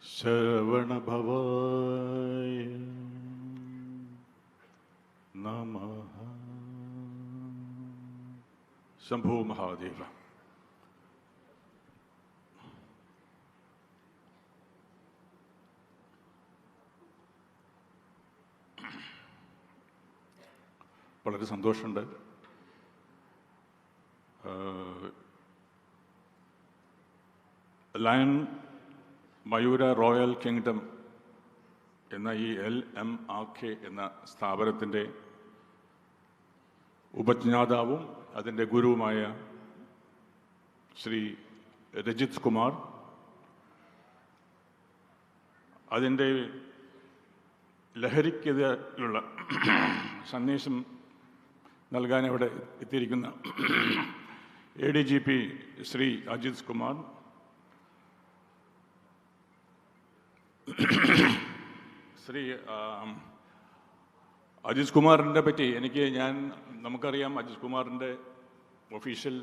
ശരവണഭവായ നമഃ. ശംഭോ മഹാദേവ. വളരെ സന്തോഷമുണ്ട്. ലയൺ മയൂര റോയൽ കിങ്ഡം എന്ന ഈ LMRK എന്ന സ്ഥാപനത്തിൻ്റെ ഉപജ്ഞാതാവും അതിൻ്റെ ഗുരുവുമായ ശ്രീ രജിത് കുമാർ അതിൻ്റെ ലഹരിക്കെതിരെയുള്ള സന്ദേശം നൽകാൻ ഇവിടെ എത്തിയിരിക്കുന്ന ADGP ശ്രീ അജിത് കുമാർ, ശ്രീ അജിത് കുമാറിനെ പറ്റി നമുക്കറിയാം. അജിത് കുമാറിൻ്റെ ഒഫീഷ്യൽ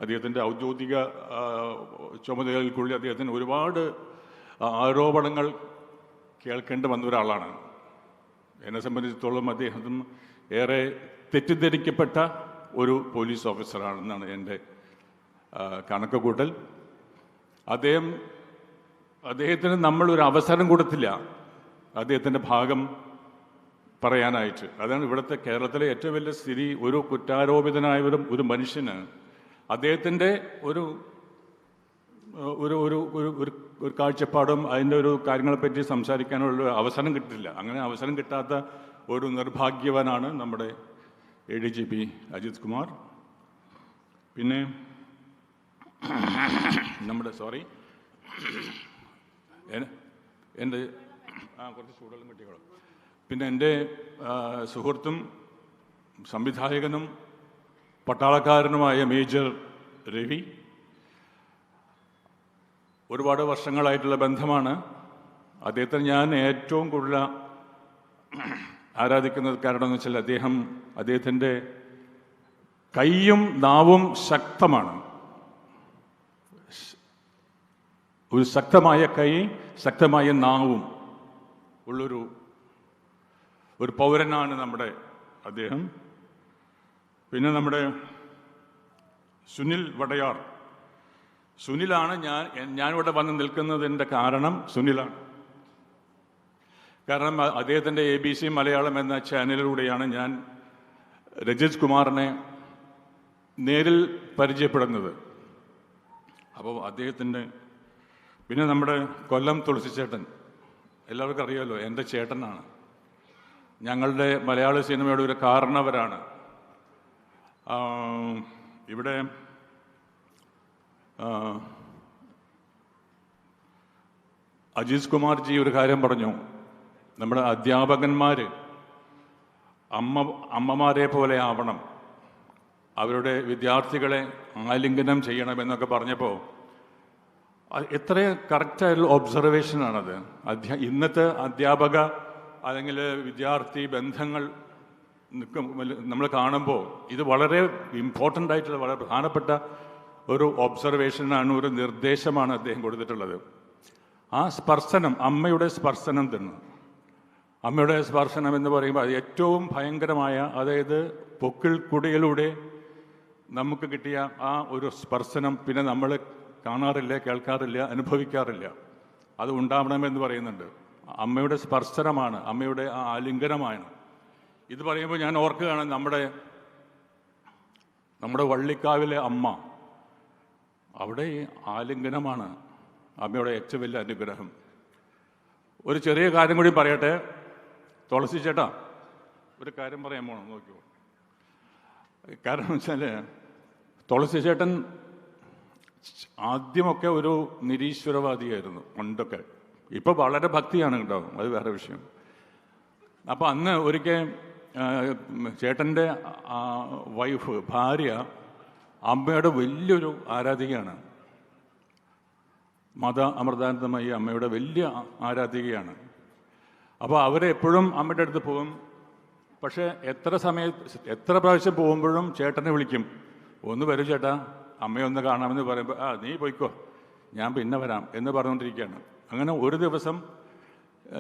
അദ്ദേഹത്തിൻ്റെ ഔദ്യോഗിക ചുമതലകൾക്കുള്ളിൽ അദ്ദേഹത്തിന് ഒരുപാട് ആരോപണങ്ങൾ കേൾക്കേണ്ടി വന്ന ഒരാളാണ്. എന്നെ സംബന്ധിച്ചിടത്തോളം അദ്ദേഹം ഏറെ തെറ്റിദ്ധരിക്കപ്പെട്ട ഒരു പോലീസ് ഓഫീസറാണെന്നാണ് എൻ്റെ കണക്കുകൂട്ടൽ. അദ്ദേഹത്തിന് നമ്മളൊരു അവസരം കൊടുത്തില്ല അദ്ദേഹത്തിൻ്റെ ഭാഗം പറയാനായിട്ട്. അതാണ് ഇവിടുത്തെ കേരളത്തിലെ ഏറ്റവും വലിയ സ്ഥിതി. ഒരു കുറ്റാരോപിതനായ ഒരു മനുഷ്യന് അദ്ദേഹത്തിൻ്റെ ഒരു കാഴ്ചപ്പാടും അതിൻ്റെ ഒരു കാര്യങ്ങളെപ്പറ്റി സംസാരിക്കാനുള്ള അവസരം കിട്ടില്ല. അങ്ങനെ അവസരം കിട്ടാത്ത ഒരു നിർഭാഗ്യവാനാണ് നമ്മുടെ ADGP അജിത് കുമാർ. പിന്നെ എൻ്റെ കുറച്ച് ചൂടെല്ലാം കിട്ടിക്കോളും. പിന്നെ എൻ്റെ സുഹൃത്തും സംവിധായകനും പട്ടാളക്കാരനുമായ മേജർ രവി. ഒരുപാട് വർഷങ്ങളായിട്ടുള്ള ബന്ധമാണ്. അദ്ദേഹത്തെ ഞാൻ ഏറ്റവും കൂടുതൽ ആരാധിക്കുന്നത് കാരണം എന്ന് വെച്ചാൽ അദ്ദേഹത്തിൻ്റെ കൈയും നാവും ശക്തമാണ്. ഒരു ശക്തമായ കൈ, ശക്തമായ നാവും ഉള്ളൊരു പൗരനാണ് നമ്മുടെ അദ്ദേഹം. പിന്നെ നമ്മുടെ സുനിൽ വടയാർ. സുനിലാണ് ഞാനിവിടെ വന്ന് നിൽക്കുന്നതിൻ്റെ കാരണം സുനിലാണ്. കാരണം അദ്ദേഹത്തിൻ്റെ ABC മലയാളം എന്ന ചാനലിലൂടെയാണ് ഞാൻ രജിത് കുമാറിനെ നേരിൽ പരിചയപ്പെടുന്നത്. അപ്പോൾ അദ്ദേഹത്തിൻ്റെ പിന്നെ നമ്മുടെ കൊല്ലം തുളസിച്ചേട്ടൻ, എല്ലാവർക്കും അറിയാമല്ലോ, എൻ്റെ ചേട്ടനാണ്. ഞങ്ങളുടെ മലയാള സിനിമയുടെ ഒരു കാരണവരാണ്. ഇവിടെ അജിത് കുമാർജി ഒരു കാര്യം പറഞ്ഞു. നമ്മുടെ അധ്യാപകന്മാർ അമ്മമാരെ പോലെ ആവണം, അവരുടെ വിദ്യാർത്ഥികളെ ആലിംഗനം ചെയ്യണമെന്നൊക്കെ പറഞ്ഞപ്പോൾ എത്ര കറക്റ്റായിട്ടുള്ള ഒബ്സർവേഷനാണത്. ഇന്നത്തെ അധ്യാപക അല്ലെങ്കിൽ വിദ്യാർത്ഥി ബന്ധങ്ങൾ നമ്മൾ കാണുമ്പോൾ ഇത് വളരെ ഇമ്പോർട്ടൻ്റ് ആയിട്ടുള്ള വളരെ പ്രധാനപ്പെട്ട ഒരു ഒബ്സർവേഷനാണ്, ഒരു നിർദ്ദേശമാണ് അദ്ദേഹം കൊടുത്തിട്ടുള്ളത്. ആ സ്പർശനം, അമ്മയുടെ സ്പർശനം തന്നെ. അമ്മയുടെ സ്പർശനം എന്ന് പറയുമ്പോൾ അത് ഏറ്റവും ഭയങ്കരമായ, അതായത് പൊക്കിൾ കുടിയിലൂടെ നമുക്ക് കിട്ടിയ ആ ഒരു സ്പർശനം പിന്നെ നമ്മൾ കാണാറില്ല, കേൾക്കാറില്ല, അനുഭവിക്കാറില്ല. അത് ഉണ്ടാവണമെന്ന് പറയുന്നുണ്ട്. അമ്മയുടെ സ്പർശനമാണ്, അമ്മയുടെ ആ ആലിംഗനമാണ്. ഇത് പറയുമ്പോൾ ഞാൻ ഓർക്കുകയാണ് നമ്മുടെ വള്ളിക്കാവിലെ അമ്മ. അവിടെ ഈ ആലിംഗനമാണ് അമ്മയുടെ ഏറ്റവും വലിയ അനുഗ്രഹം. ഒരു ചെറിയ കാര്യം കൂടി പറയട്ടെ. തുളസി ചേട്ടാ, ഒരു കാര്യം പറയാൻ പോകണം, നോക്കിയോ. കാരണം വെച്ചാൽ തുളസി ചേട്ടൻ ആദ്യമൊക്കെ ഒരു നിരീശ്വരവാദിയായിരുന്നു പണ്ടൊക്കെ. ഇപ്പോൾ വളരെ ഭക്തിയാണ് കേട്ടോ, അത് വേറെ വിഷയം. അപ്പോൾ അന്ന് ഒരിക്കൽ ചേട്ടൻ്റെ ഭാര്യ അമ്മയുടെ വലിയൊരു ആരാധികയാണ്. അമൃതാനന്ദമയി അമ്മയുടെ വലിയ ആരാധികയാണ്. അപ്പോൾ അവരെപ്പോഴും അമ്മയുടെ അടുത്ത് പോകും. പക്ഷേ എത്ര പ്രാവശ്യം പോകുമ്പോഴും ചേട്ടനെ വിളിക്കും, ഒന്ന് വരൂ ചേട്ടാ, അമ്മയൊന്ന് കാണാമെന്ന് പറയുമ്പോൾ നീ പോയിക്കോ, ഞാൻ പിന്നെ വരാം എന്ന് പറഞ്ഞുകൊണ്ടിരിക്കുകയാണ്. അങ്ങനെ ഒരു ദിവസം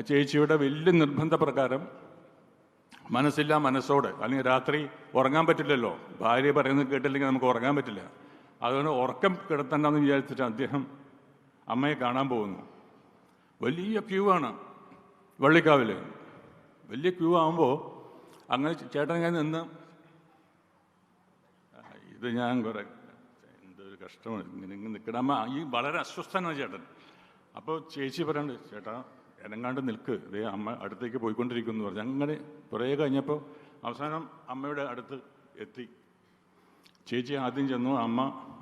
ചേച്ചിയുടെ വലിയ നിർബന്ധപ്രകാരം മനസ്സില്ല മനസ്സോടെ, അല്ലെങ്കിൽ രാത്രി ഉറങ്ങാൻ പറ്റില്ലല്ലോ, ഭാര്യ പറയുന്നത് കേട്ടില്ലെങ്കിൽ നമുക്ക് ഉറങ്ങാൻ പറ്റില്ല, അതുകൊണ്ട് ഉറക്കം കിടത്തണ്ടെന്ന് വിചാരിച്ചിട്ട് അദ്ദേഹം അമ്മയെ കാണാൻ പോകുന്നു. വലിയ ക്യൂ ആണ് വള്ളിക്കാവിൽ. വലിയ ക്യൂ ആകുമ്പോൾ അങ്ങനെ ചേട്ടൻ ഞാൻ നിന്ന്, ഇത് ഞാൻ കുറെ എന്തൊരു കഷ്ടമാണ് ഇങ്ങനെ നിൽക്കണം. അമ്മ ഈ വളരെ അസ്വസ്ഥനാണ് ചേട്ടൻ. അപ്പോൾ ചേച്ചി പറയുന്നുണ്ട്, ചേട്ടാ എനങ്ങാണ്ട് നിൽക്ക്, ഇതേ അമ്മ അടുത്തേക്ക് പോയിക്കൊണ്ടിരിക്കുന്നു പറഞ്ഞു. അങ്ങനെ കുറേ കഴിഞ്ഞപ്പോൾ അവസാനം അമ്മയുടെ അടുത്ത് എത്തി. ചേച്ചി ആദ്യം ചെന്നു, അമ്മ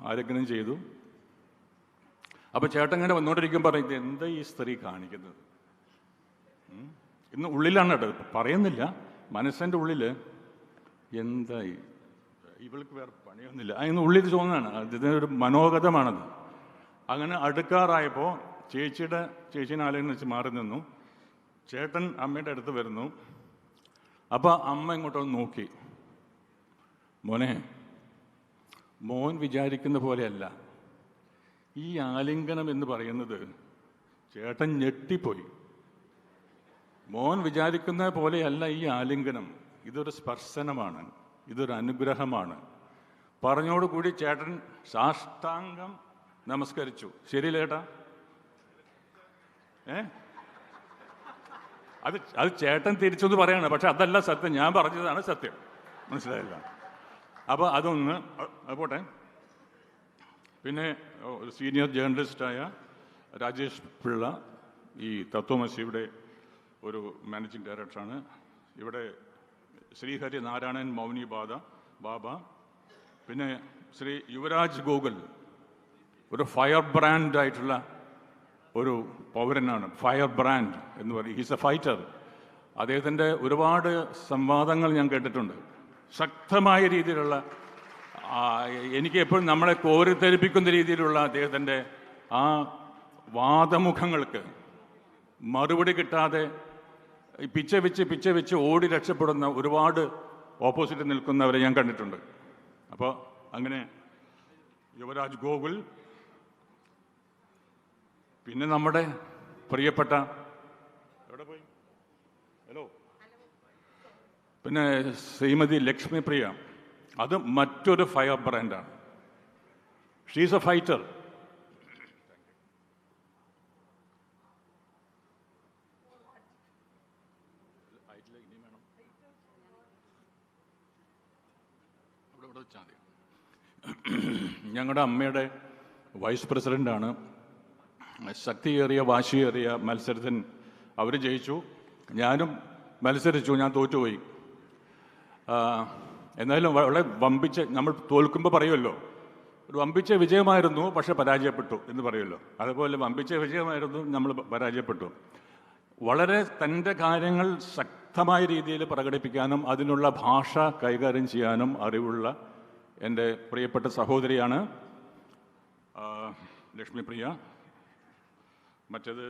ആരെങ്കിലും ചെയ്തു. അപ്പോൾ ചേട്ടൻ ഇങ്ങനെ വന്നുകൊണ്ടിരിക്കുമ്പോൾ പറയും, എന്താ ഈ സ്ത്രീ കാണിക്കുന്നത്? ഇന്ന് ഉള്ളിലാണ് കേട്ടോ, പറയുന്നില്ല, മനസ്സിൻ്റെ ഉള്ളിൽ എന്താ ഇവൾക്ക് വേറെ പണിയൊന്നുമില്ല അതിന് ഉള്ളിൽ തോന്നുന്നതാണ്. ഇതിനൊരു മനോഗതമാണത്. അങ്ങനെ അടുക്കാറായപ്പോൾ ചേച്ചീനെ ആലയം വെച്ച് മാറി നിന്നു. ചേട്ടൻ അമ്മയുടെ അടുത്ത് വരുന്നു. അപ്പോൾ അമ്മ ഇങ്ങോട്ടൊന്ന് നോക്കി. മോനെ, മോൻ വിചാരിക്കുന്ന പോലെയല്ല ഈ ആലിംഗനം എന്ന് പറയുന്നത്. ചേട്ടൻ ഞെട്ടിപ്പോയി. മോൻ വിചാരിക്കുന്ന പോലെയല്ല ഈ ആലിംഗനം, ഇതൊരു സ്പർശനമാണ്, ഇതൊരു അനുഗ്രഹമാണ്. പറഞ്ഞോടുകൂടി ചേട്ടൻ സാഷ്ടാംഗം നമസ്കരിച്ചു. ശരിയല്ലേ ചേട്ടാ? അത് ചേട്ടൻ തിരിച്ചൊന്ന് പറയാണ്, പക്ഷെ അതല്ല സത്യം, ഞാൻ പറഞ്ഞതാണ് സത്യം. മനസ്സിലായില്ല? അപ്പോൾ അതൊന്ന് പോട്ടെ. പിന്നെ ഒരു സീനിയർ ജേർണലിസ്റ്റായ രാജേഷ് പിള്ള ഈ തത്വമസിയുടെ ഒരു മാനേജിങ് ഡയറക്ടറാണ്. ഇവിടെ ശ്രീഹരി നാരായണൻ മൗനി ബാബ, പിന്നെ ശ്രീ യുവരാജ് ഗോകുൽ, ഒരു ഫയർ ബ്രാൻഡ് ആയിട്ടുള്ള ഒരു പൗരനാണ്. ഫയർ ബ്രാൻഡ് എന്ന് പറയും. He's A fighter. അദ്ദേഹത്തിൻ്റെ ഒരുപാട് സംവാദങ്ങൾ ഞാൻ കേട്ടിട്ടുണ്ട്. ശക്തമായ രീതിയിലുള്ള, എനിക്ക് എപ്പോഴും നമ്മളെ കോരിത്തെരിപ്പിക്കുന്ന രീതിയിലുള്ള അദ്ദേഹത്തിൻ്റെ ആ വാദമുഖങ്ങൾക്ക് മറുപടി കിട്ടാതെ പിച്ച വെച്ച് ഓടി രക്ഷപ്പെടുന്ന ഒരുപാട് ഓപ്പോസിറ്റ് നിൽക്കുന്നവരെ ഞാൻ കണ്ടിട്ടുണ്ട്. അപ്പോൾ അങ്ങനെ യുവരാജ് ഗോകുൽ, പിന്നെ നമ്മുടെ പ്രിയപ്പെട്ട എവിടെ പോയി ഹലോ പിന്നെ ശ്രീമതി ലക്ഷ്മിപ്രിയ, അത് മറ്റൊരു ഫയർ ബ്രാൻഡാണ്. She's A fighter. ഞങ്ങളുടെ അമ്മയുടെ വൈസ് പ്രസിഡൻ്റാണ്. ശക്തിയേറിയ വാശിയേറിയ മത്സരത്തിന് അവർ ജയിച്ചു, ഞാനും മത്സരിച്ചു, ഞാൻ തോറ്റുപോയി. എന്നാലും വളരെ വമ്പിച്ച, നമ്മൾ തോൽക്കുമ്പോൾ പറയുമല്ലോ ഒരു വമ്പിച്ച വിജയമായിരുന്നു പക്ഷെ പരാജയപ്പെട്ടു എന്ന് പറയുമല്ലോ, അതുപോലെ വമ്പിച്ച വിജയമായിരുന്നു, നമ്മൾ പരാജയപ്പെട്ടു. വളരെ തൻ്റെ കാര്യങ്ങൾ ശക്തമായ രീതിയിൽ പ്രകടിപ്പിക്കാനും അതിനുള്ള ഭാഷ കൈകാര്യം ചെയ്യാനും അറിവുള്ള എൻ്റെ പ്രിയപ്പെട്ട സഹോദരിയാണ് ലക്ഷ്മിപ്രിയ. മറ്റേത്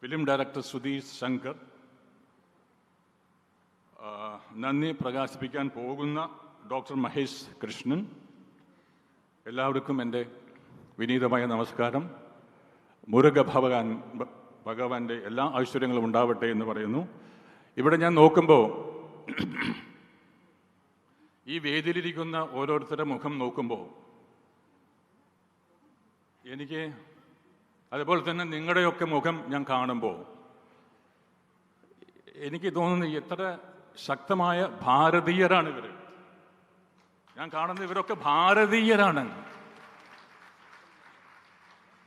ഫിലിം ഡയറക്ടർ സുധീഷ് ശങ്കർ, നന്ദി പ്രകാശിപ്പിക്കാൻ പോകുന്ന ഡോക്ടർ മഹേഷ് കൃഷ്ണൻ. എല്ലാവർക്കും എൻ്റെ വിനീതമായ നമസ്കാരം. മുരുക ഭഗവാന്റെ എല്ലാ ഐശ്വര്യങ്ങളും ഉണ്ടാവട്ടെ എന്ന് പറയുന്നു. ഇവിടെ ഞാൻ നോക്കുമ്പോൾ ഈ വേദിയിലിരിക്കുന്ന ഓരോരുത്തരുടെ മുഖം നോക്കുമ്പോൾ എനിക്ക്, അതുപോലെ തന്നെ നിങ്ങളുടെയൊക്കെ മുഖം ഞാൻ കാണുമ്പോൾ എനിക്ക് തോന്നുന്നു എത്ര ശക്തമായ ഭാരതീയരാണ് ഇവർ. ഞാൻ കാണുന്ന ഇവരൊക്കെ ഭാരതീയരാണ്.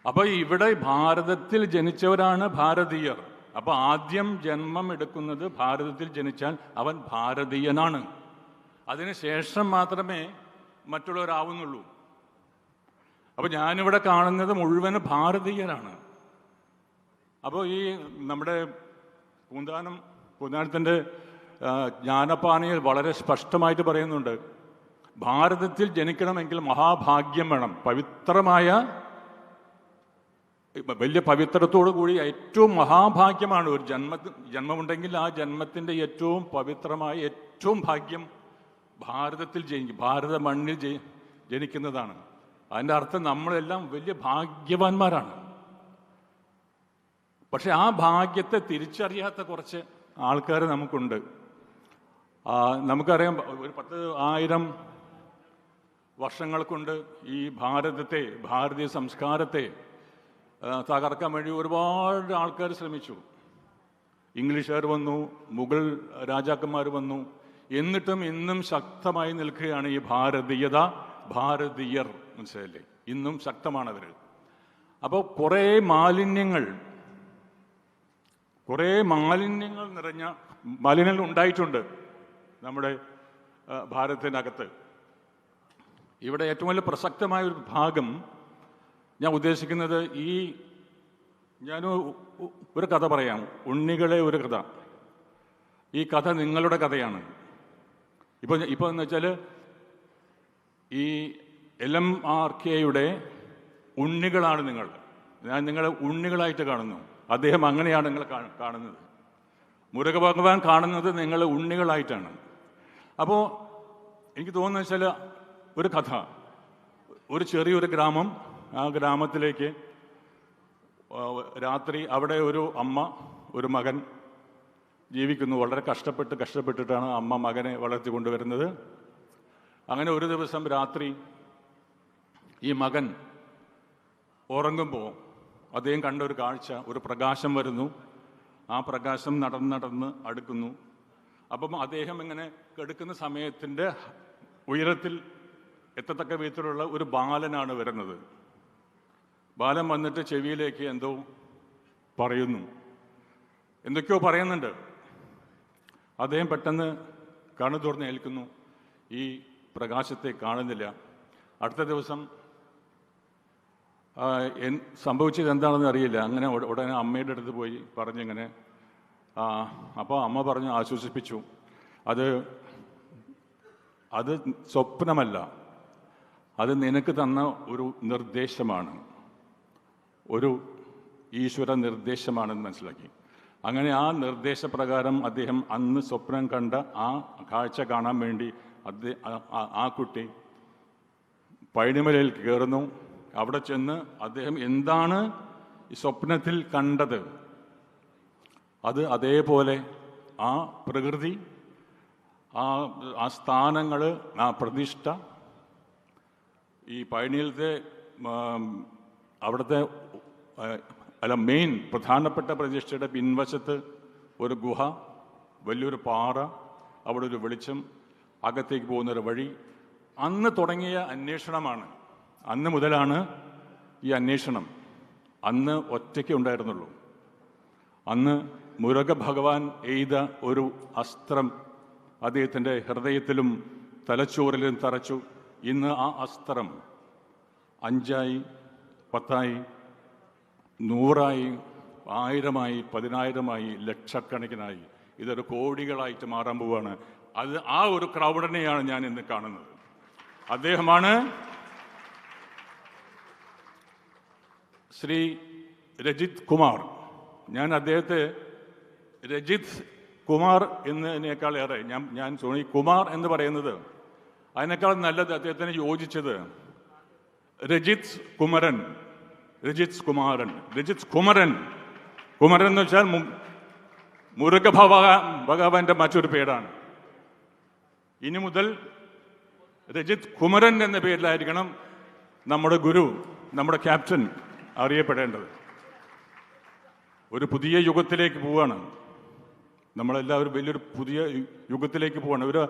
അപ്പോൾ ഇവിടെ ഭാരതത്തിൽ ജനിച്ചവരാണ് ഭാരതീയർ. അപ്പോൾ ആദ്യം ജന്മം എടുക്കുന്നത് ഭാരതത്തിൽ ജനിച്ചാൽ അവൻ ഭാരതീയനാണ്. അതിനുശേഷം മാത്രമേ മറ്റുള്ളവരാവുന്നുള്ളൂ. അപ്പോൾ ഞാനിവിടെ കാണുന്നത് മുഴുവനും ഭാരതീയരാണ്. അപ്പോൾ ഈ നമ്മുടെ പൂന്താനത്തിൻ്റെ ജ്ഞാനപ്പാനയിൽ വളരെ സ്പഷ്ടമായിട്ട് പറയുന്നുണ്ട്, ഭാരതത്തിൽ ജനിക്കണമെങ്കിൽ മഹാഭാഗ്യം വേണം. പവിത്രമായ, വലിയ പവിത്രത്തോടു കൂടി ഏറ്റവും മഹാഭാഗ്യമാണ് ഒരു ജന്മമുണ്ടെങ്കിൽ ആ ജന്മത്തിൻ്റെ ഏറ്റവും പവിത്രമായ ഏറ്റവും ഭാഗ്യം ഭാരതത്തിൽ ഭാരത മണ്ണിൽ ജനിക്കുന്നതാണ്. അതിൻ്റെ അർത്ഥം നമ്മളെല്ലാം വലിയ ഭാഗ്യവാന്മാരാണ്. പക്ഷെ ആ ഭാഗ്യത്തെ തിരിച്ചറിയാത്ത കുറച്ച് ആൾക്കാർ നമുക്കുണ്ട്. നമുക്കറിയാം, ഒരു 10,000 വർഷങ്ങൾ കൊണ്ട് ഈ ഭാരതത്തെ, ഭാരതീയ സംസ്കാരത്തെ തകർക്കാൻ വേണ്ടി ഒരുപാട് ആൾക്കാർ ശ്രമിച്ചു. ഇംഗ്ലീഷുകാർ വന്നു, മുഗൾ രാജാക്കന്മാർ വന്നു. എന്നിട്ടും ഇന്നും ശക്തമായി നിൽക്കുകയാണ് ഈ ഭാരതീയത, ഭാരതീയർ. മനസ്സിലല്ലേ? ഇന്നും ശക്തമാണവർ. അപ്പോൾ കുറേ മാലിന്യങ്ങൾ നിറഞ്ഞ മാലിന്യങ്ങൾ ഉണ്ടായിട്ടുണ്ട് നമ്മുടെ ഭാരതത്തിനകത്ത്. ഇവിടെ ഏറ്റവും വലിയ പ്രസക്തമായ ഒരു ഭാഗം ഞാൻ ഉദ്ദേശിക്കുന്നത്, ഞാൻ ഒരു കഥ പറയാം. ഉണ്ണികളെ ഒരു കഥ. ഈ കഥ നിങ്ങളുടെ കഥയാണ്. ഇപ്പോൾ എന്ന് വെച്ചാൽ ഈ LMRKയുടെ ഉണ്ണികളാണ് നിങ്ങൾ. ഞാൻ നിങ്ങളെ ഉണ്ണികളായിട്ട് കാണുന്നു. അദ്ദേഹം അങ്ങനെയാണ് നിങ്ങൾ കാണുന്നത്. മുരുക ഭഗവാൻ കാണുന്നത് നിങ്ങൾ ഉണ്ണികളായിട്ടാണ്. അപ്പോൾ എനിക്ക് തോന്നുന്നത് വെച്ചാൽ, ഒരു കഥ, ഒരു ചെറിയൊരു ഗ്രാമം, ആ ഗ്രാമത്തിലേക്ക് രാത്രി അവിടെ ഒരു അമ്മ, ഒരു മകൻ ജീവിക്കുന്നു. വളരെ കഷ്ടപ്പെട്ടിട്ടാണ് അമ്മ മകനെ വളർത്തിക്കൊണ്ടുവരുന്നത്. അങ്ങനെ ഒരു ദിവസം രാത്രി ഈ മകൻ ഉറങ്ങുമ്പോൾ അദ്ദേഹം കണ്ട ഒരു കാഴ്ച, ഒരു പ്രകാശം വരുന്നു. ആ പ്രകാശം നടന്ന് അടുക്കുന്നു. അപ്പം അദ്ദേഹം ഇങ്ങനെ കെടുക്കുന്ന സമയത്തിൻ്റെ ഉയരത്തിൽ എത്തത്തക്ക വിധത്തിലുള്ള ഒരു ബാലനാണ് വരുന്നത്. ബാലൻ വന്നിട്ട് ചെവിയിലേക്ക് എന്തൊക്കെയോ പറയുന്നുണ്ട്. അദ്ദേഹം പെട്ടെന്ന് കണ്ണു തുറന്ന് ഏൽക്കുന്നു. ഈ പ്രകാശത്തെ കാണുന്നില്ല. അടുത്ത ദിവസം സംഭവിച്ചത് എന്താണെന്ന് അറിയില്ല. അങ്ങനെ ഉടനെ അമ്മയുടെ അടുത്ത് പോയി പറഞ്ഞിങ്ങനെ. അപ്പോൾ അമ്മ പറഞ്ഞ് ആശ്വസിപ്പിച്ചു, അത് സ്വപ്നമല്ല, അത് നിനക്ക് തന്ന ഒരു നിർദ്ദേശമാണ്, ഒരു ഈശ്വര നിർദ്ദേശമാണെന്ന് മനസ്സിലാക്കി. അങ്ങനെ ആ നിർദ്ദേശപ്രകാരം അദ്ദേഹം അന്ന് സ്വപ്നം കണ്ട ആ കാഴ്ച കാണാൻ വേണ്ടി ആ കുട്ടി പഴനിമലയിൽ കയറുന്നു. അവിടെ ചെന്ന് അദ്ദേഹം എന്താണ് ഈ സ്വപ്നത്തിൽ കണ്ടത്, അത് അതേപോലെ ആ പ്രകൃതി, ആ സ്ഥാനങ്ങൾ, ആ പ്രതിഷ്ഠ, ഈ പഴനിയിലത്തെ അവിടുത്തെ മെയിൻ പ്രധാനപ്പെട്ട പ്രതിഷ്ഠയുടെ പിൻവശത്ത് ഒരു ഗുഹ, വലിയൊരു പാറ, അവിടെ ഒരു വെളിച്ചം, അകത്തേക്ക് പോകുന്നൊരു വഴി. അന്ന് തുടങ്ങിയ അന്വേഷണമാണ്. അന്ന് മുതലാണ് ഈ അന്വേഷണം. അന്ന് ഒറ്റയ്ക്ക് ഉണ്ടായിരുന്നുള്ളൂ. അന്ന് മുരുക ഭഗവാൻ എയ്ത ഒരു അസ്ത്രം അദ്ദേഹത്തിൻ്റെ ഹൃദയത്തിലും തലച്ചോറിലും തറച്ചു. ഇന്ന് ആ അസ്ത്രം 5ആയി, 10ആയി, 100ആയി, 1000ആയി, 10,000ആയി, ലക്ഷക്കണക്കിനായി. ഇതൊരു കോടികളായിട്ട് മാറാൻ പോവുകയാണ്. ആ ഒരു ക്രൗഡിനെയാണ് ഞാൻ ഇന്ന് കാണുന്നത്. അദ്ദേഹമാണ് ശ്രീ രജിത് കുമാർ. ഞാൻ അദ്ദേഹത്തെ രജിത് കുമാർ എന്നതിനേക്കാൾ ഏറെ ഞാൻ സോണി കുമാർ എന്ന് പറയുന്നത്, അതിനേക്കാൾ നല്ലത്, അദ്ദേഹത്തിന് യോജിച്ചത് രജിത് കുമരൻ എന്ന് വെച്ചാൽ മുരുക ഭഗവാന്റെ മറ്റൊരു പേരാണ്. ഇനി മുതൽ രജിത് കുമരൻ എന്ന പേരിലായിരിക്കണം നമ്മുടെ ഗുരു, നമ്മുടെ ക്യാപ്റ്റൻ അറിയപ്പെടേണ്ടത്. ഒരു പുതിയ യുഗത്തിലേക്ക് പോവുകയാണ് നമ്മളെല്ലാവരും. വലിയൊരു പുതിയ യുഗത്തിലേക്ക് പോവുകയാണ്. ഒരു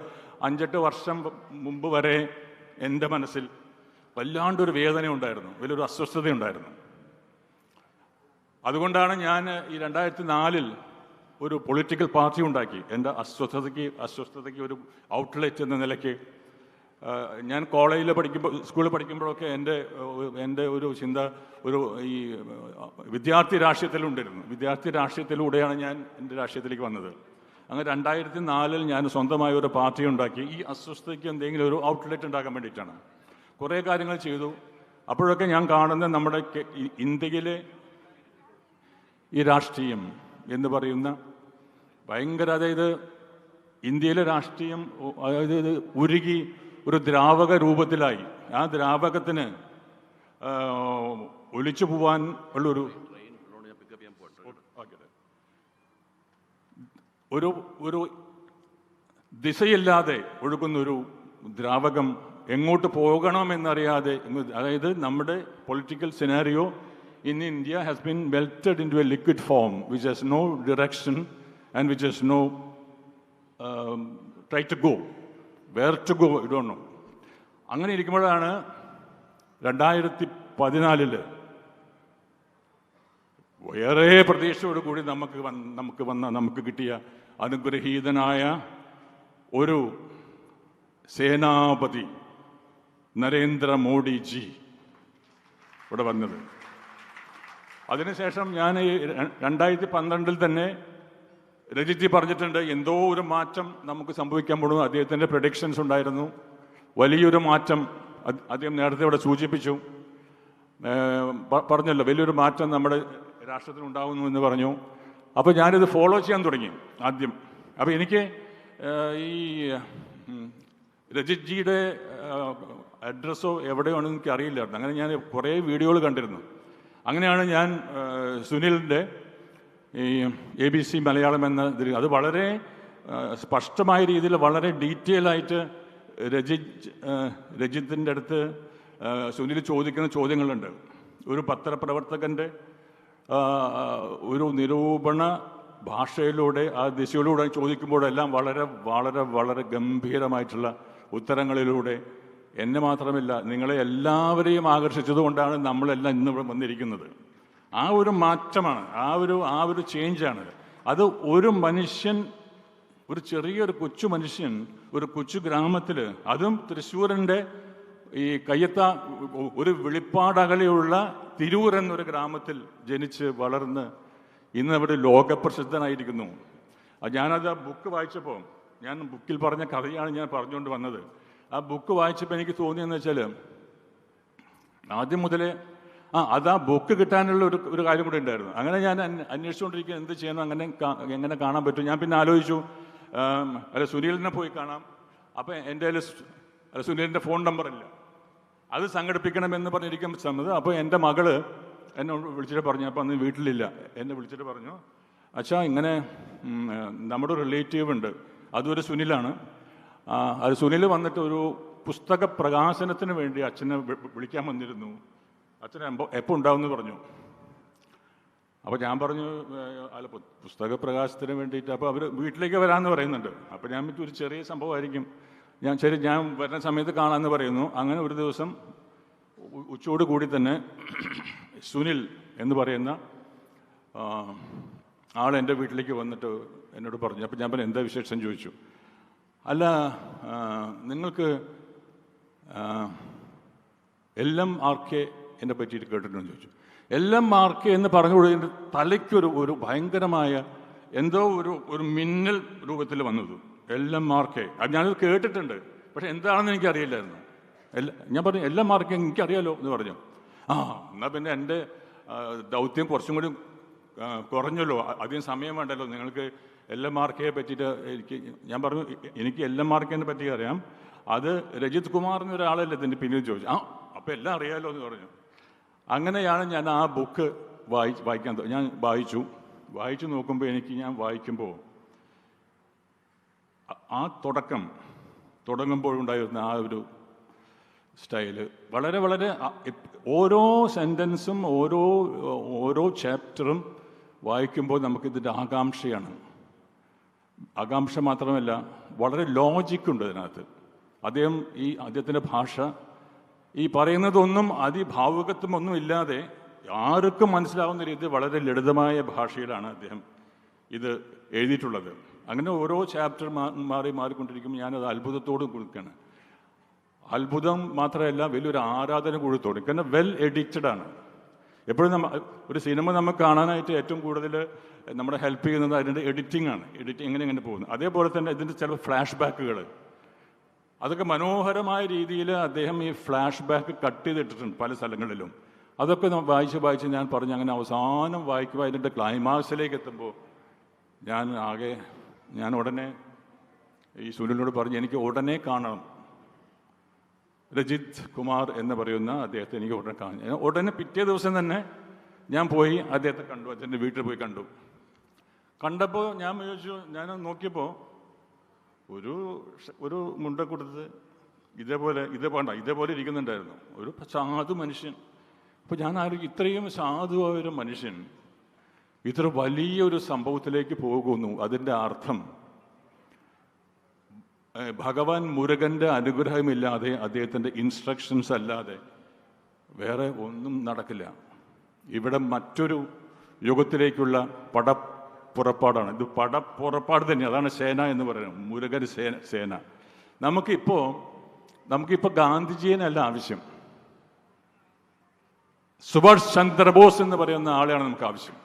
5-8 വർഷം മുമ്പ് വരെ എൻ്റെ മനസ്സിൽ വല്ലാണ്ടൊരു വേദന ഉണ്ടായിരുന്നു, വലിയൊരു അസ്വസ്ഥതയുണ്ടായിരുന്നു. അതുകൊണ്ടാണ് ഞാൻ ഈ 2004 ഒരു പൊളിറ്റിക്കൽ പാർട്ടി ഉണ്ടാക്കി. എൻ്റെ അസ്വസ്ഥതയ്ക്ക് ഒരു ഔട്ട്ലെറ്റ് എന്ന നിലയ്ക്ക്. ഞാൻ സ്കൂളിൽ പഠിക്കുമ്പോഴൊക്കെ എൻ്റെ ഒരു ചിന്ത ഈ വിദ്യാർത്ഥി രാഷ്ട്രീയത്തിലുണ്ടായിരുന്നു. വിദ്യാർത്ഥി രാഷ്ട്രീയത്തിലൂടെയാണ് ഞാൻ എൻ്റെ രാഷ്ട്രീയത്തിലേക്ക് വന്നത്. അങ്ങനെ 2004 ഞാൻ സ്വന്തമായ ഒരു പാർട്ടി ഉണ്ടാക്കി. ഈ അസ്വസ്ഥതയ്ക്ക് എന്തെങ്കിലും ഒരു ഔട്ട്ലെറ്റ് ഉണ്ടാക്കാൻ വേണ്ടിയിട്ടാണ്. കുറേ കാര്യങ്ങൾ ചെയ്തു. അപ്പോഴൊക്കെ ഞാൻ കാണുന്ന നമ്മുടെ ഇന്ത്യയിലെ ഈ രാഷ്ട്രീയം എന്ന് പറയുന്ന ഭയങ്കര, അതായത് ഇന്ത്യയിലെ രാഷ്ട്രീയം ഉരുകി ഒരു ദ്രാവക രൂപത്തിലായി. ആ ദ്രാവകത്തിന് ഒലിച്ചു പോവാൻ ഉള്ളൊരു ഒരു ഒരു ദിശയില്ലാതെ ഒഴുകുന്നൊരു ദ്രാവകം എങ്ങോട്ട് പോകണമെന്നറിയാതെ, അതായത് നമ്മുടെ political scenario in India has been melted into a liquid form which has no direction and which has no try to go. Where to go, I don't know. അങ്ങനെ ഇരിക്കുമ്പോഴാണ് 2014 വേറെ പ്രതീക്ഷയോടുകൂടി നമുക്ക് കിട്ടിയ അനുഗ്രഹീതനായ ഒരു സേനാപതി നരേന്ദ്രമോദിജി ഇവിടെ വന്നത്. അതിനുശേഷം ഞാൻ 2012 തന്നെ രജിത്ജി പറഞ്ഞിട്ടുണ്ട് എന്തോ ഒരു മാറ്റം നമുക്ക് സംഭവിക്കാൻ പോകുന്നു. അദ്ദേഹത്തിൻ്റെ പ്രഡിക്ഷൻസ് ഉണ്ടായിരുന്നു. വലിയൊരു മാറ്റം അദ്ദേഹം നേരത്തെ ഇവിടെ സൂചിപ്പിച്ചു, പറഞ്ഞല്ലോ വലിയൊരു മാറ്റം നമ്മുടെ രാഷ്ട്രത്തിൽ ഉണ്ടാകുന്നു എന്ന് പറഞ്ഞു. അപ്പോൾ ഞാനിത് ഫോളോ ചെയ്യാൻ തുടങ്ങി ആദ്യം. അപ്പോൾ എനിക്ക് ഈ രജിത്ജിയുടെ അഡ്രസ്സോ എവിടെയാണെന്ന് എനിക്ക് അറിയില്ലായിരുന്നു. അങ്ങനെ ഞാൻ കുറേ വീഡിയോകൾ കണ്ടിരുന്നു. അങ്ങനെയാണ് ഞാൻ സുനിലിൻ്റെ ഈ ABC മലയാളം എന്ന ഇതിൽ അത് വളരെ സ്പഷ്ടമായ രീതിയിൽ വളരെ ഡീറ്റെയിൽ ആയിട്ട് രജിത്തിൻ്റെ അടുത്ത് സുനിൽ ചോദിക്കുന്ന ചോദ്യങ്ങളുണ്ട്. ഒരു പത്രപ്രവർത്തകൻ്റെ ഒരു നിരൂപണ ഭാഷയിലൂടെ ആ ദിശയിലൂടെ ചോദിക്കുമ്പോഴെല്ലാം വളരെ വളരെ വളരെ ഗംഭീരമായിട്ടുള്ള ഉത്തരങ്ങളിലൂടെ എന്നെ മാത്രമല്ല നിങ്ങളെ എല്ലാവരെയും ആകർഷിച്ചതുകൊണ്ടാണ് നമ്മളെല്ലാം ഇന്ന് ഇവിടെ വന്നിരിക്കുന്നത്. ആ ഒരു മാറ്റമാണ്, ആ ഒരു ചേഞ്ചാണ്. അത് ഒരു മനുഷ്യൻ, ഒരു ചെറിയൊരു കൊച്ചു മനുഷ്യൻ ഒരു കൊച്ചു ഗ്രാമത്തിൽ, അതും തൃശ്ശൂരിൻ്റെ ഈ കയ്യത്ത ഒരു വെളിപ്പാടകലെയുള്ള തിരൂർ എന്നൊരു ഗ്രാമത്തിൽ ജനിച്ച് വളർന്ന് ഇന്ന് അവിടെ ലോകപ്രസിദ്ധനായിരിക്കുന്നു. ഞാനത് ആ ബുക്ക് വായിച്ചപ്പോൾ, ഞാൻ ബുക്കിൽ പറഞ്ഞ കഥയാണ് ഞാൻ പറഞ്ഞുകൊണ്ട് വന്നത്. ആ ബുക്ക് വായിച്ചപ്പോൾ എനിക്ക് തോന്നിയെന്ന് വെച്ചാൽ ആദ്യം മുതലേ ആ ബുക്ക് കിട്ടാനുള്ള ഒരു കാര്യം കൂടെ ഉണ്ടായിരുന്നു. അങ്ങനെ ഞാൻ അന്വേഷിച്ചുകൊണ്ടിരിക്കുക എന്ത് ചെയ്യണം, എങ്ങനെ കാണാൻ പറ്റും. ഞാൻ പിന്നെ ആലോചിച്ചു അല്ല സുനിലിനെ പോയി കാണാം. അപ്പം എൻ്റെ കയ്യിൽ സുനിലിൻ്റെ ഫോൺ നമ്പറില്ല, അത് സംഘടിപ്പിക്കണമെന്ന് പറഞ്ഞിരിക്കും സമ്മത്. അപ്പോൾ എൻ്റെ മകള് എന്നെ വിളിച്ചിട്ട് പറഞ്ഞു, അപ്പം അന്ന് വീട്ടിലില്ല, എന്നെ വിളിച്ചിട്ട് പറഞ്ഞു അച്ഛാ ഇങ്ങനെ നമ്മുടെ റിലേറ്റീവ് ഉണ്ട്, അതൊരു സുനിലാണ്, അത് സുനിൽ വന്നിട്ട് ഒരു പുസ്തക പ്രകാശനത്തിന് വേണ്ടി അച്ഛനെ വിളിക്കാൻ വന്നിരുന്നു, അച്ഛൻ എപ്പോൾ ഉണ്ടാവുമെന്ന് പറഞ്ഞു. അപ്പോൾ ഞാൻ പറഞ്ഞു അല്ല പുസ്തക പ്രകാശനത്തിന് വേണ്ടിയിട്ട്, അപ്പോൾ അവർ വീട്ടിലേക്ക് വരാമെന്ന് പറയുന്നുണ്ട്. അപ്പോൾ ഞാൻ ഒരു ചെറിയ സംഭവമായിരിക്കും, ഞാൻ വരുന്ന സമയത്ത് കാണാമെന്ന് പറയുന്നു. അങ്ങനെ ഒരു ദിവസം ഉച്ചയോട് കൂടി തന്നെ സുനിൽ എന്ന് പറയുന്ന ആൾ എൻ്റെ വീട്ടിലേക്ക് വന്നിട്ട് എന്നോട് പറഞ്ഞു. അപ്പോൾ ഞാൻ പറഞ്ഞു എന്താ വിശേഷം ചോദിച്ചു. അല്ല നിങ്ങൾക്ക് LMRK എന്നെ പറ്റിയിട്ട് കേട്ടിട്ടുണ്ടെന്ന് ചോദിച്ചു. LMRK എന്ന് പറഞ്ഞുകൂടി എൻ്റെ തലയ്ക്കൊരു ഭയങ്കരമായ എന്തോ ഒരു മിന്നൽ രൂപത്തിൽ വന്നത്. LMRK അത് ഞാനത് കേട്ടിട്ടുണ്ട്, പക്ഷെ എന്താണെന്ന് എനിക്കറിയില്ലായിരുന്നു. ഞാൻ പറഞ്ഞു LMRK എനിക്കറിയാലോ എന്ന് പറഞ്ഞു. എന്നാൽ പിന്നെ എൻ്റെ ദൗത്യം കുറച്ചും കൂടി കുറഞ്ഞല്ലോ, അധികം സമയം വേണ്ടല്ലോ, നിങ്ങൾക്ക് LMRKയെ പറ്റിയിട്ട് ഞാൻ പറഞ്ഞു എനിക്ക് LMRKനെ പറ്റി അറിയാം, അത് രജിത് കുമാർ എന്നൊരാളല്ലേ ഇതിൻ്റെ പിന്നിൽ ചോദിച്ചു. അപ്പോൾ എല്ലാം അറിയാമല്ലോ എന്ന് പറഞ്ഞു. അങ്ങനെയാണ് ഞാൻ ആ ബുക്ക് ഞാൻ വായിച്ചു നോക്കുമ്പോൾ ഞാൻ വായിക്കുമ്പോൾ ആ തുടങ്ങുമ്പോഴുണ്ടായിരുന്ന ആ ഒരു സ്റ്റൈല് വളരെ വളരെ ഓരോ സെൻറ്റൻസും ഓരോ ചാപ്റ്ററും വായിക്കുമ്പോൾ നമുക്കിതിൻ്റെ ആകാംക്ഷ മാത്രമല്ല വളരെ ലോജിക്കുണ്ട് അതിനകത്ത്. അദ്ദേഹത്തിൻ്റെ ഭാഷ ഈ പറയുന്നതൊന്നും അതിഭാവുകത്വമൊന്നും ഇല്ലാതെ ആർക്കും മനസ്സിലാവുന്ന രീതിയിൽ വളരെ ലളിതമായ ഭാഷയിലാണ് അദ്ദേഹം ഇത് എഴുതിയിട്ടുള്ളത്. അങ്ങനെ ഓരോ ചാപ്റ്റർ മാറിക്കൊണ്ടിരിക്കുമ്പോൾ ഞാനത് അത്ഭുതത്തോടും കൊടുക്കുകയാണ്. അത്ഭുതം മാത്രമല്ല വലിയൊരു ആരാധന കൊടുത്തോടും, കാരണം വെൽ എഡിറ്റഡ് ആണ്. എപ്പോഴും ഒരു സിനിമ നമുക്ക് കാണാനായിട്ട് ഏറ്റവും കൂടുതൽ നമ്മളെ ഹെൽപ്പ് ചെയ്യുന്നത് അതിൻ്റെ എഡിറ്റിംഗ് ആണ്. എങ്ങനെ പോകുന്നത്. അതേപോലെ തന്നെ ഇതിൻ്റെ ചില ഫ്ലാഷ് ബാക്കുകൾ അതൊക്കെ മനോഹരമായ രീതിയിൽ അദ്ദേഹം ഈ ഫ്ലാഷ് ബാക്ക് കട്ട് ചെയ്തിട്ടിട്ടുണ്ട് പല സ്ഥലങ്ങളിലും. അതൊക്കെ വായിച്ച് ഞാൻ പറഞ്ഞു. അങ്ങനെ അവസാനം വായിക്കുമ്പോൾ അതിൻ്റെ ക്ലൈമാക്സിലേക്ക് എത്തുമ്പോൾ ഞാൻ ഉടനെ ഈ സുനിലിനോട് പറഞ്ഞു എനിക്ക് ഉടനെ കാണണം, രജിത് കുമാർ എന്ന് പറയുന്ന അദ്ദേഹത്തെ എനിക്ക് ഉടനെ കാണും. ഉടനെ പിറ്റേ ദിവസം തന്നെ ഞാൻ പോയി അദ്ദേഹത്തെ കണ്ടു, അദ്ദേഹത്തിൻ്റെ വീട്ടിൽ പോയി കണ്ടു. കണ്ടപ്പോൾ ഞാൻ വിചാരിച്ചു, ഞാൻ നോക്കിയപ്പോൾ ഒരു മുണ്ട കൊടുത്ത് ഇതേപോലെ ഇരിക്കുന്നുണ്ടായിരുന്നു, ഒരു സാധു മനുഷ്യൻ. അപ്പോൾ ഞാൻ ആലോചിക്കും, ഇത്രയും സാധുവായ ഒരു മനുഷ്യൻ ഇത്ര വലിയൊരു സംഭവത്തിലേക്ക് പോകുന്നു. അതിൻ്റെ അർത്ഥം ഭഗവാൻ മുരുകൻ്റെ അനുഗ്രഹമില്ലാതെ, അദ്ദേഹത്തിൻ്റെ ഇൻസ്ട്രക്ഷൻസ് അല്ലാതെ വേറെ ഒന്നും നടക്കില്ല. ഇവിടെ മറ്റൊരു യുഗത്തിലേക്കുള്ള പടപ്പുറപ്പാടാണ്. ഇത് പടപ്പുറപ്പാട് തന്നെ, അതാണ് സേന എന്ന് പറയുന്നത്, മുരുകൻ സേന. നമുക്കിപ്പോൾ ഗാന്ധിജിയനല്ല ആവശ്യം, സുഭാഷ് ചന്ദ്രബോസ് എന്ന് പറയുന്ന ആളെയാണ് നമുക്ക് ആവശ്യം.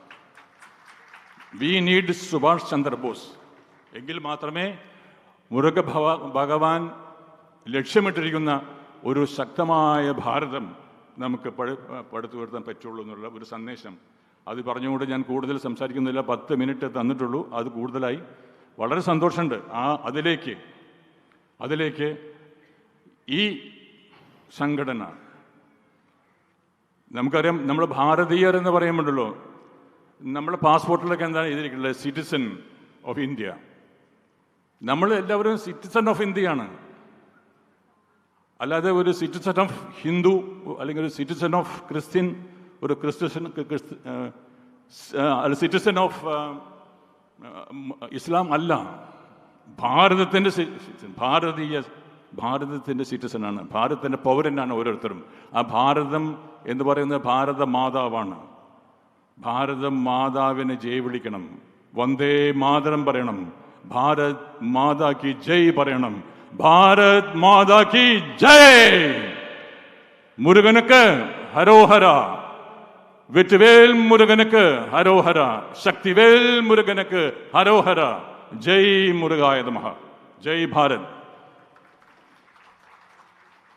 We need Subhash Chandrabose. എങ്കിൽ മാത്രമേ മുരുക ഭഗവാൻ ലക്ഷ്യമിട്ടിരിക്കുന്ന ഒരു ശക്തമായ ഭാരതം നമുക്ക് പടുത്തുയർത്താൻ പറ്റുള്ളൂ എന്നുള്ള ഒരു സന്ദേശം അത് പറഞ്ഞുകൊണ്ട് ഞാൻ കൂടുതൽ സംസാരിക്കുന്നില്ല. 10 മിനിറ്റ് തന്നിട്ടുള്ളൂ, അത് കൂടുതലായി. വളരെ സന്തോഷമുണ്ട്. അതിലേക്ക് ഈ സംഘടന, നമുക്കറിയാം, നമ്മൾ ഭാരതീയർ എന്ന് പറയുമ്പോഴല്ലോ നമ്മുടെ പാസ്പോർട്ടിലൊക്കെ എന്താണ് എഴുതിയിരിക്കുന്നത്? Citizen of India. നമ്മൾ എല്ലാവരും സിറ്റിസൺ ഓഫ് ഇന്ത്യയാണ്, അല്ലാതെ ഒരു സിറ്റിസൺ ഓഫ് ഹിന്ദു അല്ലെങ്കിൽ ഒരു സിറ്റിസൺ ഓഫ് ക്രിസ്ത്യൻ, ഒരു സിറ്റിസൺ ഓഫ് ഇസ്ലാം അല്ല. ഭാരതത്തിൻ്റെ സിറ്റിസണാണ്, ഭാരതത്തിൻ്റെ പൗരനാണ് ഓരോരുത്തരും. ആ ഭാരതം എന്ന് പറയുന്നത് ഭാരത മാതാവാണ്. ഭാരത മാതാവിനെ ജയ് വിളിക്കണം, വന്ദേ മാതരം പറയണം, ഭാരത് മാതാ കി ജയ് പറയണം, ഭാരത് മാതാ കി ജയ്. മുരുകനുക്ക് ഹരോഹര, വെറ്റുവേൽ മുരുകനുക്ക് ഹരോഹര, ശക്തിവേൽ മുരുകനുക്ക് ഹരോഹര. ജയ് മുരുകായ നമഃ. ജയ് ഭാരത്.